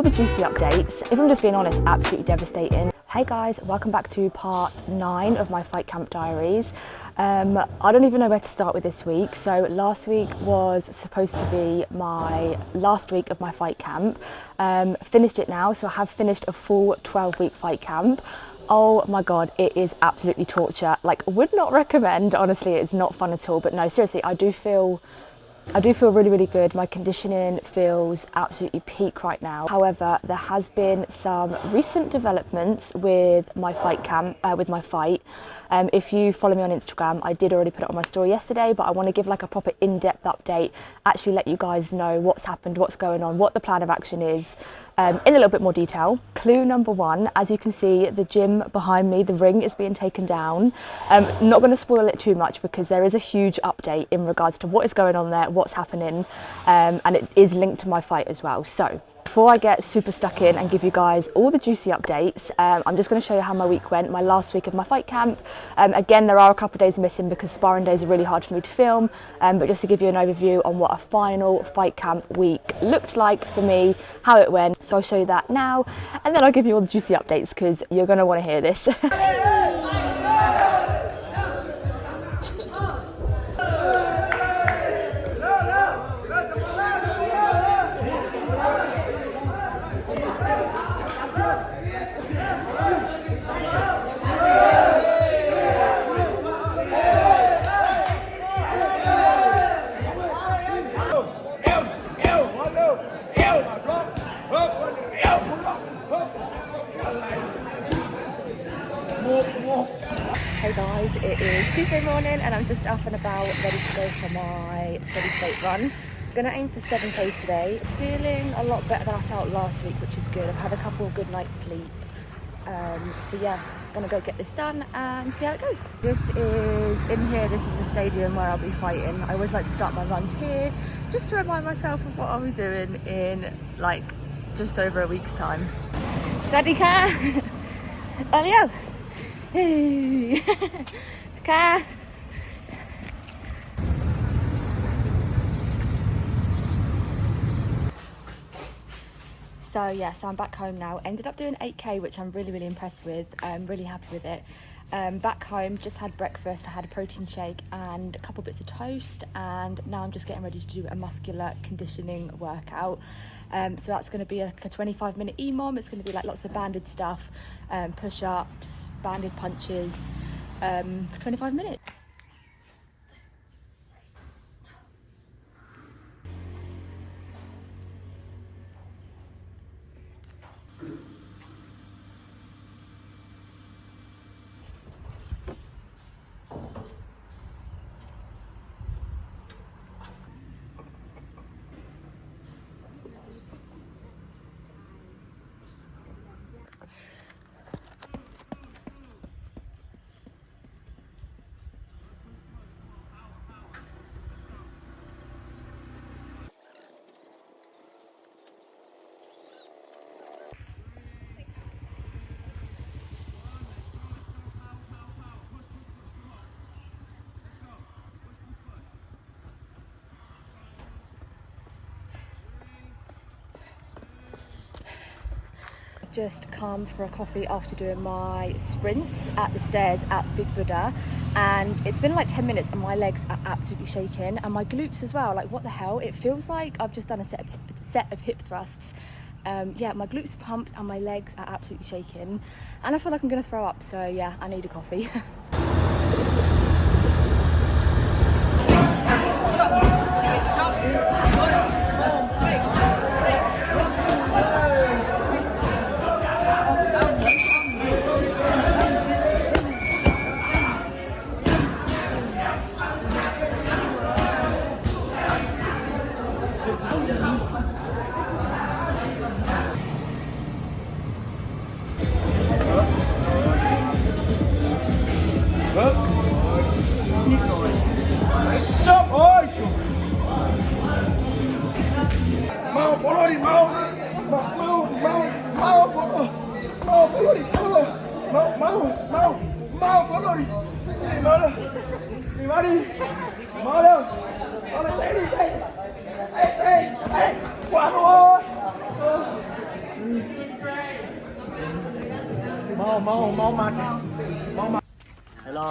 All the juicy updates. If I'm just being honest, absolutely devastating. Hey guys, welcome back to part 9 of my fight camp diaries. I don't even know where to start with this week. So last week was supposed to be my last week of my fight camp. Finished it now, so I have finished a full 12-week fight camp. Oh my god, it is absolutely torture. Like, would not recommend. Honestly, it's not fun at all. But no, seriously, I do feel really good. My conditioning feels absolutely peak right now. However, there has been some recent developments with my fight camp, with my fight. If you follow me on Instagram, I did already put it on my story yesterday, but I want to give like a proper in-depth update, actually let you guys know what's happened, what's going on, what the plan of action is, in a little bit more detail. Clue number 1, as you can see, the gym behind me, the ring is being taken down. Not going to spoil it too much because there is a huge update in regards to what is going on there, what's happening, and it is linked to my fight as well. So before I get super stuck in and give you guys all the juicy updates, I'm just going to show you how my week went, my last week of my fight camp. Again, there are a couple of days missing because sparring days are really hard for me to film, but just to give you an overview on what a final fight camp week looked like for me, how it went. So I'll show you that now, and then I'll give you all the juicy updates because you're going to want to hear this. Hey guys, it is Tuesday morning and I'm just up and about ready to go for my steady state run. Gonna aim for 7k today. Feeling a lot better than I felt last week, which is good. I've had a couple of good nights sleep. So yeah, gonna go get this done and see how it goes. This is the stadium where I'll be fighting. I always like to start my runs here just to remind myself of what I'll be doing in like just over a week's time. Sadika! Olio! Car. So yeah, so I'm back home now. Ended up doing 8k, which I'm really impressed with. I'm really happy with it. Back home, just had breakfast. I had a protein shake and a couple bits of toast, and now I'm just getting ready to do a muscular conditioning workout. So that's going to be like a 25-minute EMOM. It's going to be like lots of banded stuff, push-ups, banded punches, for 25 minutes. Just come for a coffee after doing my sprints at the stairs at Big Buddha, and it's been like 10 minutes and my legs are absolutely shaking, and my glutes as well. Like, what the hell, it feels like I've just done a set of hip thrusts. Yeah, my glutes are pumped and my legs are absolutely shaking, and I feel like I'm gonna throw up. So yeah, I need a coffee. ฮัลโหล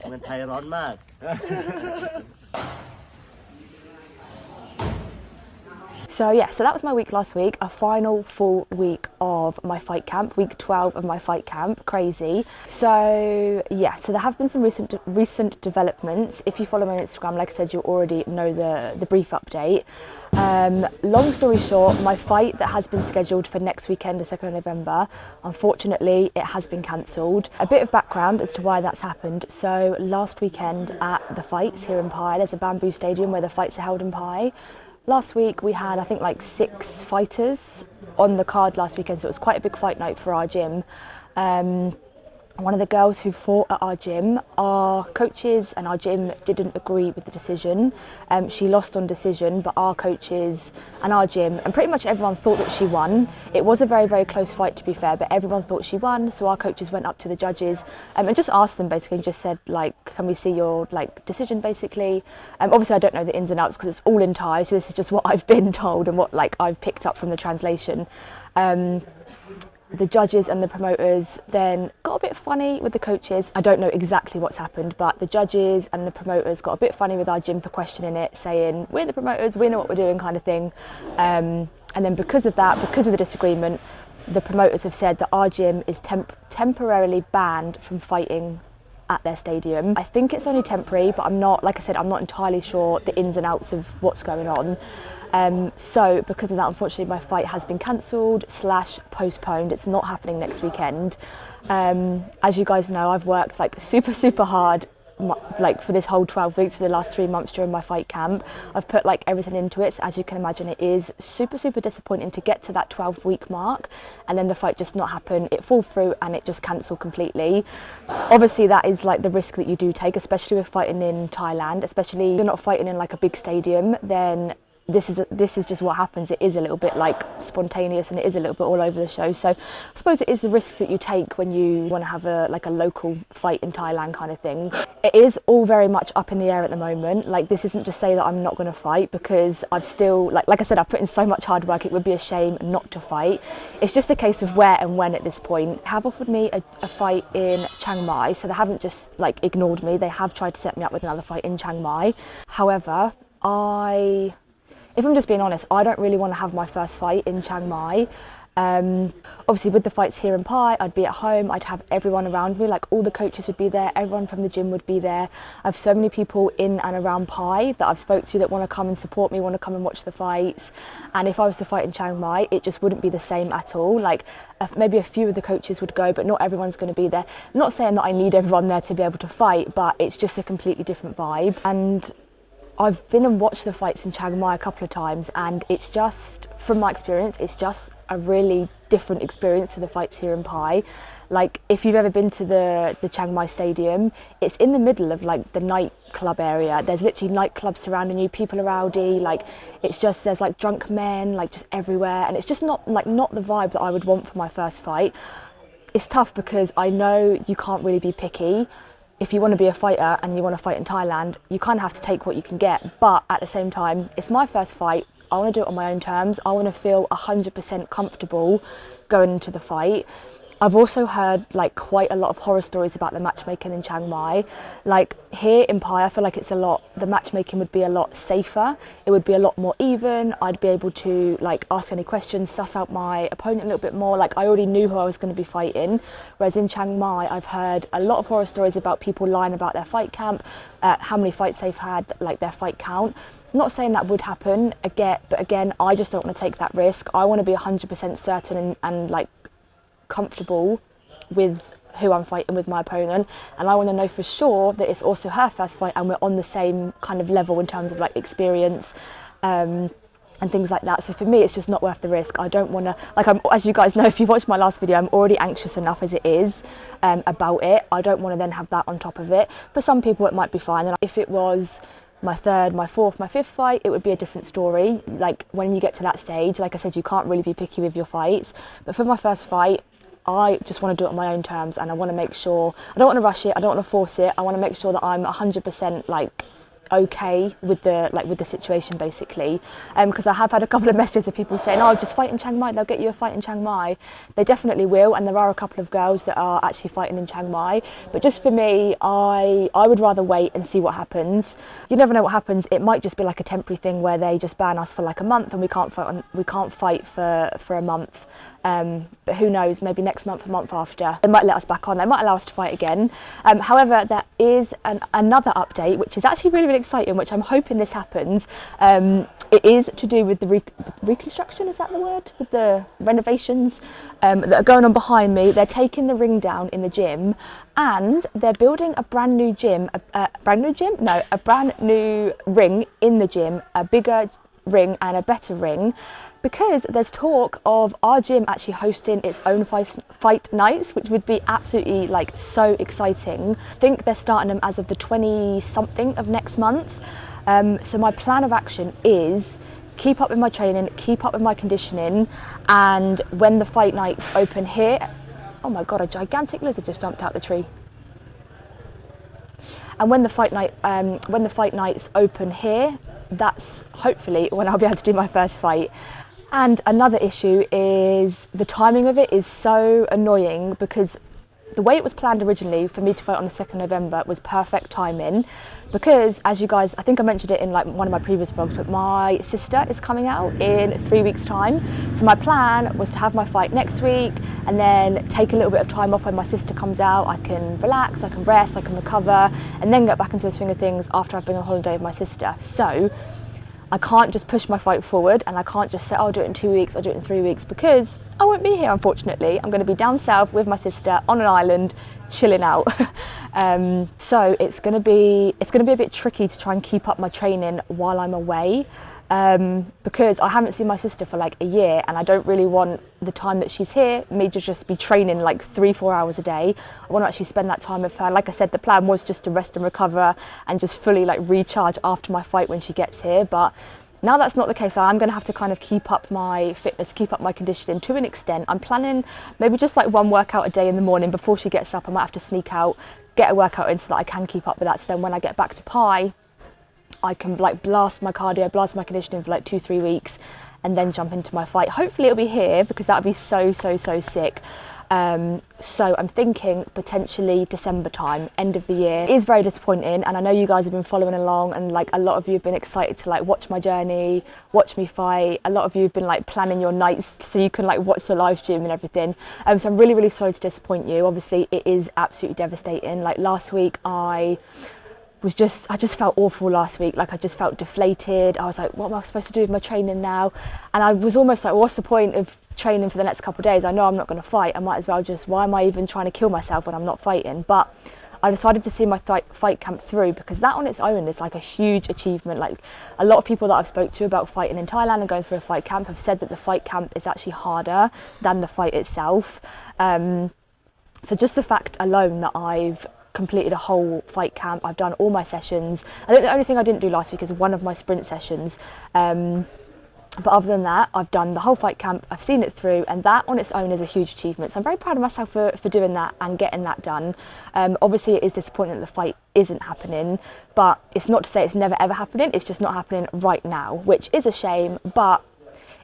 เมืองไทยร้อนมาก So yeah, so that was my week last week, a final full week of my fight camp, week 12 of my fight camp, crazy. So yeah, so there have been some recent developments. If you follow me on Instagram, like I said, you already know the brief update. Long story short, my fight that has been scheduled for next weekend, the 2nd of November, unfortunately it has been cancelled. A bit of background as to why that's happened. So last weekend at the fights here in Pai, there's a bamboo stadium where the fights are held in Pai. Last week we had, I think, like 6 fighters on the card last weekend, so it was quite a big fight night for our gym. One of the girls who fought at our gym, our coaches and our gym didn't agree with the decision. She lost on decision, but our coaches and our gym and pretty much everyone thought that she won. It was a very, very close fight, to be fair, but everyone thought she won. So our coaches went up to the judges and just asked them, basically, and just said, like, can we see your decision, basically. Obviously I don't know the ins and outs because it's all in Thai, so this is just what I've been told and what I've picked up from the translation. The judges and the promoters then got a bit funny with the coaches. I don't know exactly what's happened, but the judges and the promoters got a bit funny with our gym for questioning it, saying, we're the promoters, we know what we're doing, kind of thing. And then because of that, because of the disagreement, the promoters have said that our gym is temporarily banned from fighting at their stadium. I think it's only temporary, but I'm not, like I said, I'm not entirely sure the ins and outs of what's going on. So because of that, unfortunately, my fight has been cancelled / postponed. It's not happening next weekend. As you guys know, I've worked super hard for this whole 12 weeks for the last 3 months during my fight camp. I've put everything into it, so as you can imagine, it is super disappointing to get to that 12-week mark and then the fight just not happen, it fall through and it just cancel completely. Obviously that is the risk that you do take, especially with fighting in Thailand, especially if you're not fighting in a big stadium, then this is just what happens. It is a little bit spontaneous and it is a little bit all over the show. So I suppose it is the risks that you take when you want to have a local fight in Thailand kind of thing. It is all very much up in the air at the moment. This isn't to say that I'm not going to fight, because I've still, like I said, I've put in so much hard work. It would be a shame not to fight. It's just a case of where and when at this point. They have offered me a fight in Chiang Mai, so they haven't just ignored me. They have tried to set me up with another fight in Chiang Mai. However, if I'm just being honest, I don't really want to have my first fight in Chiang Mai. Obviously with the fights here in Pai, I'd be at home, I'd have everyone around me, all the coaches would be there, everyone from the gym would be there. I have so many people in and around Pai that I've spoke to that want to come and support me, want to come and watch the fights. And if I was to fight in Chiang Mai, it just wouldn't be the same at all. Maybe a few of the coaches would go, but not everyone's going to be there. I'm not saying that I need everyone there to be able to fight, but it's just a completely different vibe. And I've been and watched the fights in Chiang Mai a couple of times, and it's just, from my experience, it's just a really different experience to the fights here in Pai. If you've ever been to the Chiang Mai stadium, it's in the middle of the nightclub area. There's literally nightclubs surrounding you, people are rowdy, it's just, there's drunk men just everywhere, and it's just not the vibe that I would want for my first fight. It's tough because I know you can't really be picky. If you want to be a fighter and you want to fight in Thailand, you kind of have to take what you can get. But at the same time, it's my first fight. I want to do it on my own terms. I want to feel 100% comfortable going into the fight. I've also heard quite a lot of horror stories about the matchmaking in Chiang Mai. Here in Pai, I feel the matchmaking would be a lot safer. It would be a lot more even. I'd be able to ask any questions, suss out my opponent a little bit more. I already knew who I was going to be fighting. Whereas in Chiang Mai, I've heard a lot of horror stories about people lying about their fight camp, how many fights they've had, their fight count. I'm not saying that would happen again, but again, I just don't want to take that risk. I want to be 100% certain and comfortable with who I'm fighting, with my opponent, and I want to know for sure that it's also her first fight and we're on the same kind of level in terms of experience and things like that. So for me, it's just not worth the risk. I don't want to, as you guys know, if you watched my last video, I'm already anxious enough as it is about it. I don't want to then have that on top of it. For some people it might be fine, and if it was my third, my fourth, my fifth fight, it would be a different story. When you get to that stage, like I said, you can't really be picky with your fights. But for my first fight, I just want to do it on my own terms, and I want to make sure, I don't want to rush it, I don't want to force it, I want to make sure that I'm 100% okay with the situation basically, because I have had a couple of messages of people saying, oh, just fight in Chiang Mai, they'll get you a fight in Chiang Mai. They definitely will, and there are a couple of girls that are actually fighting in Chiang Mai, but just for me, I would rather wait and see what happens. You never know what happens. It might just be like a temporary thing where they just ban us for like a month and we can't fight for a month, but who knows, maybe next month, a month after, they might let us back on, they might allow us to fight again. However, there is another update which is actually really, really exciting, which I'm hoping this happens. It is to do with the reconstruction, is that the word? With the renovations that are going on behind me. They're taking the ring down in the gym and they're building a brand new ring in the gym, a bigger ring and a better ring, because there's talk of our gym actually hosting its own fight nights, which would be absolutely like so exciting. I think they're starting them as of the 20-something of next month. So my plan of action is keep up with my training, keep up with my conditioning, and when the fight nights open here, oh my god, a gigantic lizard just jumped out the tree. And when the fight nights open here, that's hopefully when I'll be able to do my first fight. And another issue is the timing of it is so annoying, because the way it was planned originally for me to fight on the 2nd November was perfect timing, because as you guys, I think I mentioned it in like one of my previous vlogs, but my sister is coming out in 3 weeks time. So my plan was to have my fight next week and then take a little bit of time off when my sister comes out. I can relax, I can rest, I can recover, and then get back into the swing of things after I've been on holiday with my sister. So I can't just push my fight forward, and I can't just say, oh, I'll do it in 2 weeks, I'll do it in 3 weeks, because I won't be here, unfortunately. I'm going to be down south with my sister on an island, chilling out. So it's going to be a bit tricky to try and keep up my training while I'm away, because I haven't seen my sister for like a year, and I don't really want the time that she's here, me to just be training like 3-4 hours a day. I want to actually spend that time with her. Like I said, the plan was just to rest and recover and just fully like recharge after my fight when she gets here. But now that's not the case. I'm going to have to kind of keep up my fitness, keep up my conditioning to an extent. I'm planning maybe just like one workout a day in the morning before she gets up. I might have to sneak out, get a workout in so that I can keep up with that. So then when I get back to Pai, I can like blast my cardio, blast my conditioning for like 2-3 weeks, and then jump into my fight. Hopefully it'll be here, because that would be so sick. So I'm thinking potentially December time, end of the year. It is very disappointing, and I know you guys have been following along, and like a lot of you have been excited to like watch my journey, watch me fight. A lot of you have been like planning your nights so you can like watch the live stream and everything. So I'm really sorry to disappoint you. Obviously it is absolutely devastating. Like last week I just felt awful last week. Like I just felt deflated. I was like, what am I supposed to do with my training now? And I was almost like, what's the point of training for the next couple of days? I know I'm not going to fight. I might as well just, why am I even trying to kill myself when I'm not fighting? But I decided to see my fight camp through, because that on its own is like a huge achievement. Like a lot of people that I've spoke to about fighting in Thailand and going through a fight camp have said that the fight camp is actually harder than the fight itself. So just the fact alone that I've completed a whole fight camp, I've done all my sessions. I think the only thing I didn't do last week is one of my sprint sessions. But other than that, I've done the whole fight camp, I've seen it through, and that on its own is a huge achievement. So I'm very proud of myself for doing that and getting that done. Obviously it is disappointing that the fight isn't happening, but it's not to say it's never ever happening, it's just not happening right now, which is a shame, but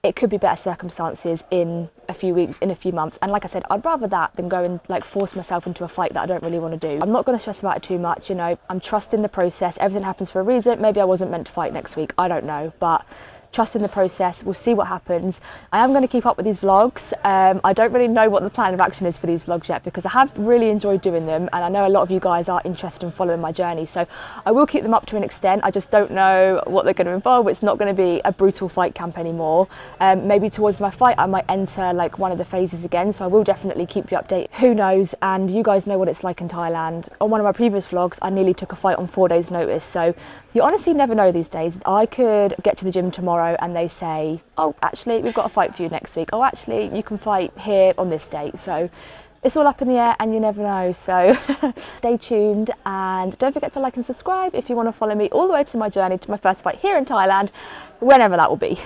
it could be better circumstances in a few weeks, in a few months. And like I said, I'd rather that than go and like force myself into a fight that I don't really want to do. I'm not going to stress about it too much, you know, I'm trusting the process. Everything happens for a reason. Maybe I wasn't meant to fight next week, I don't know, but trust in the process. We'll see what happens. I am going to keep up with these vlogs. I don't really know what the plan of action is for these vlogs yet, because I have really enjoyed doing them, and I know a lot of you guys are interested in following my journey, so I will keep them up to an extent. I just don't know what they're going to involve. It's not going to be a brutal fight camp anymore. Maybe towards my fight I might enter like one of the phases again, so I will definitely keep you updated. Who knows? And you guys know what it's like in Thailand. On one of my previous vlogs I nearly took a fight on 4 days notice, so you honestly never know these days. I could get to the gym tomorrow and they say, oh, actually, we've got a fight for you next week. Oh, actually, you can fight here on this date. So it's all up in the air and you never know. So stay tuned, and don't forget to like and subscribe if you want to follow me all the way to my journey to my first fight here in Thailand, whenever that will be.